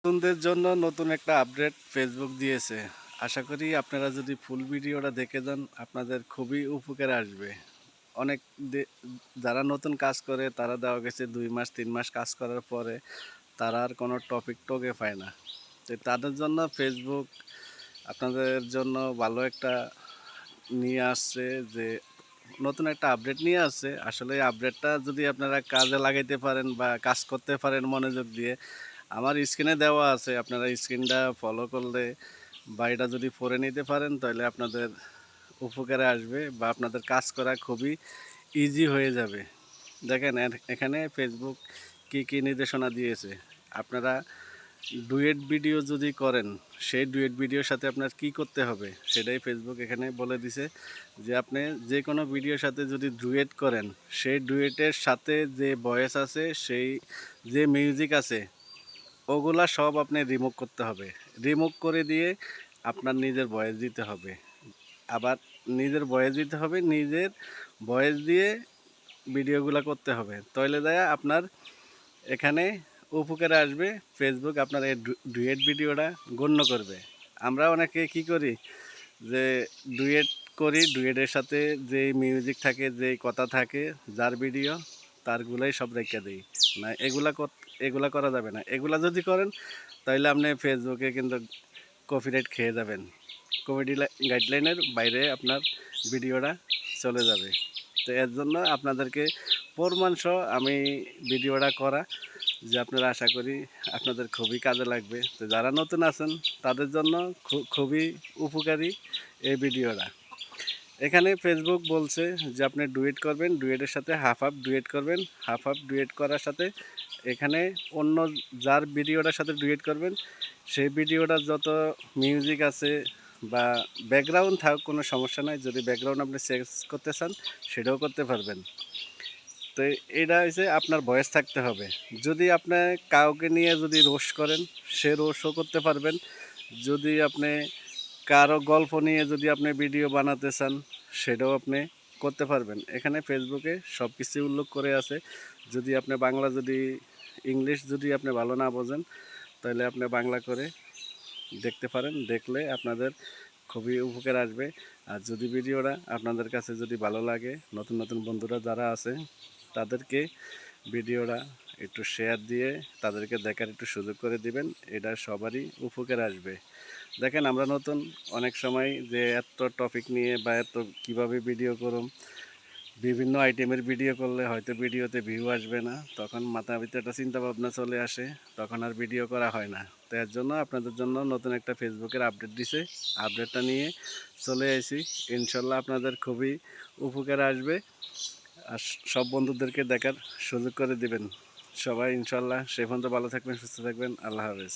নতুনদের জন্য নতুন একটা আপডেট ফেসবুক দিয়েছে। আশা করি আপনারা যদি ফুল ভিডিওটা দেখে যান আপনাদের খুবই উপকারে আসবে। অনেক যারা নতুন কাজ করে তারা দেওয়া গেছে 2 মাস 3 মাস কাজ করার পরে তারা আর কোনো টপিক টোকে পায় না। তো তাদের জন্য ফেসবুক আপনাদের জন্য ভালো একটা নিয়ে আসছে, যে নতুন একটা আপডেট নিয়ে আসছে। আসলে এই আপডেটটা যদি আপনারা কাজে লাগাইতে পারেন বা কাজ করতে পারেন মনোযোগ দিয়ে, আমার স্ক্রিনে দেওয়া আছে, আপনারা স্ক্রিনটা ফলো করলে বা এটা যদি পড়ে নিতে পারেন তাহলে আপনাদের উপকারে আসবে বা আপনাদের কাজ করা খুবই ইজি হয়ে যাবে। দেখেন এখানে ফেসবুক কি কি নির্দেশনা দিয়েছে। আপনারা ডুয়েট ভিডিও যদি করেন, সেই ডুয়েট ভিডিওর সাথে আপনার কি করতে হবে সেটাই ফেসবুক এখানে বলে দিছে। যে আপনি যে কোনো ভিডিওর সাথে যদি ডুয়েট করেন, সেই ডুয়েটের সাথে যে ভয়েস আছে, সেই যে মিউজিক আছে, ওগুলা সব আপনি রিমুভ করতে হবে। রিমুভ করে দিয়ে আপনার নিজের ভয়েস দিতে হবে। আবার নিজের ভয়েস দিতে হবে, নিজের ভয়েস দিয়ে ভিডিওগুলো করতে হবে। তাহলে দেয়া আপনার এখানে উপকারে আসবে। ফেসবুক আপনার এই ডুয়েট ভিডিওটা গণ্য করবে। আমরা অনেকে কি করি, যে ডুয়েট করি, ডুয়েটের সাথে যে মিউজিক থাকে, যে কথা থাকে, যার ভিডিও তারগুলাই সব রেখে দিই। না, এগুলা করা যাবে না। এগুলা যদি করেন তাহলে আপনি ফেসবুকে কিন্তু কপিরাইট খেয়ে যাবেন। কমেডি গাইডলাইনের বাইরে আপনার ভিডিওটা চলে যাবে। তো এর জন্য আপনাদেরকে প্রমাণসহ আমি ভিডিওটা করা, যে আপনারা আশা করি আপনাদের খুবই কাজে লাগবে। তো যারা নতুন আছেন তাদের জন্য খুবই উপকারী এই ভিডিওটা। এখানে ফেসবুক বলছে যে আপনি ডুয়েট করবেন, ডুয়েটের সাথে হাফ হাফ ডুয়েট করবেন। হাফ হাফ ডুয়েট করার সাথে এখানে অন্য যার ভিডিওটার সাথে ডুয়েট করবেন, সেই ভিডিওটার যত মিউজিক আছে বা ব্যাকগ্রাউন্ড থাক, কোনো সমস্যা নাই। যদি ব্যাকগ্রাউন্ড আপনি চেঞ্জ করতে চান সেটাও করতে পারবেন। তো এটা হচ্ছে আপনার ভয়েস থাকতে হবে। যদি আপনি কাউকে নিয়ে যদি রোস্ট করেন, সে রোস্টও করতে পারবেন। যদি আপনি কারো গল্প নিয়ে যদি আপনি ভিডিও বানাতে চান, সেটাও আপনি করতে পারবেন। এখানে ফেসবুকে সব কিছুই উল্লেখ করে আছে। যদি আপনি বাংলা, যদি ইংলিশ যদি আপনি ভালো না বোঝেন, তাহলে আপনি বাংলা করে দেখতে পারেন। দেখলে আপনাদের খুবই উপকার আসবে। আর যদি ভিডিওটা আপনাদের কাছে যদি ভালো লাগে, নতুন নতুন বন্ধুরা যারা আছে তাদেরকে ভিডিওটা একটু শেয়ার দিয়ে তাদেরকে দেখার একটু সুযোগ করে দিবেন। এটা সবারই উপকার আসবে। দেখেন আমরা নতুন, অনেক সময় যে এত টপিক নিয়ে বা এত কীভাবে ভিডিও করুম, বিভিন্ন আইটেমের ভিডিও করলে হয়তো ভিডিওতে ভিউ আসবে না, তখন মাথার ভিতরে একটা চিন্তা ভাবনা চলে আসে, তখন আর ভিডিও করা হয় না। তো এর জন্য আপনাদের জন্য নতুন একটা ফেসবুকের আপডেট দিছে, আপডেটটা নিয়ে চলে এসেছি। ইনশাল্লাহ আপনাদের খুবই উপকার আসবে। আর সব বন্ধুদেরকে দেখার সুযোগ করে দিবেন। সবাই ইনশাল্লাহ সে পর্যন্ত ভালো থাকবেন, সুস্থ থাকবেন। আল্লাহ হাফেজ।